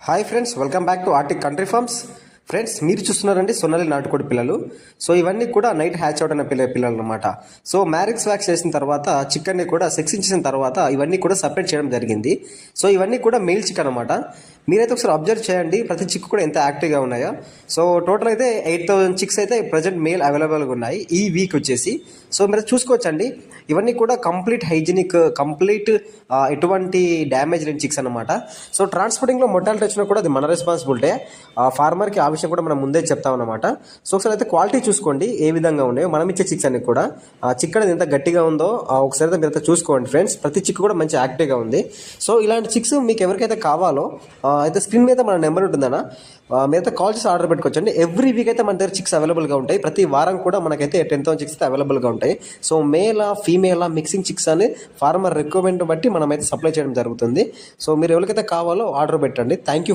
Hi friends, welcome back to Arctic Country Farms. Friends, మీరు చూస్తున్నారండి సొన్నాలి నాటుకోడి పిల్లలు. సో ఇవన్నీ కూడా నైట్ హ్యాచ్ అవుట్ అయిన పిల్లలు అనమాట. సో మ్యారిక్స్ వ్యాక్స్ చేసిన తర్వాత చికెన్ని కూడా సెక్సింగ్ చేసిన తర్వాత ఇవన్నీ కూడా సపరేట్ చేయడం జరిగింది. సో ఇవన్నీ కూడా మెయిల్ చికెన్ అనమాట. మీరైతే ఒకసారి అబ్జర్వ్ చేయండి, ప్రతి చిక్ కూడా ఎంత యాక్టివ్గా ఉన్నాయో. సో టోటల్ అయితే 8,000 చిక్స్ అయితే ప్రజెంట్ మెయిల్ అవైలబుల్గా ఉన్నాయి ఈ వీక్ వచ్చేసి. సో మీరు చూసుకోవచ్చండి, ఇవన్నీ కూడా కంప్లీట్ హైజీనిక్, కంప్లీట్ ఎటువంటి డ్యామేజ్ లేని చిక్స్ అనమాట. సో ట్రాన్స్పోర్టింగ్లో మొట్టాలిటీ వచ్చినా కూడా అది మన రెస్పాన్సిబిలిటీ. ఫార్మర్కి ఆ విషయం కూడా మనం ముందే చెప్తామన్నమాట. సో ఒకసారి అయితే క్వాలిటీ చూసుకోండి ఏ విధంగా ఉన్నాయో. మనం ఇచ్చే చిక్స్ అన్ని కూడా చిక్ అనేది ఎంత గట్టిగా ఉందో ఒకసారి అయితే మీరు చూసుకోండి ఫ్రెండ్స్. ప్రతి చిక్ కూడా మంచి యాక్టివ్గా ఉంది. సో ఇలాంటి చిక్స్ మీకు ఎవరికైతే కావాలో అయితే స్క్రీన్ మీద మన నెంబర్ ఉంటుందన్నా, మీరైతే కాల్ చేసి ఆర్డర్ పెట్టుకోవచ్చండి. ఎవ్రీ వీక్ అయితే మన దగ్గర చిక్స్ అవైలబుల్గా ఉంటాయి. ప్రతి వారం కూడా మనకైతే 10,000 చిక్స్ అయితే అవైలబుల్గా ఉంటాయి. సో మేలా ఫీమేలా మిక్సింగ్ చిక్స్ అని ఫార్మర్ రిక్వైర్మెంట్ బట్టి మనమైతే సప్లై చేయడం జరుగుతుంది. సో మీరు ఎవరికైతే కావాలో ఆర్డర్ పెట్టండి. Thank you.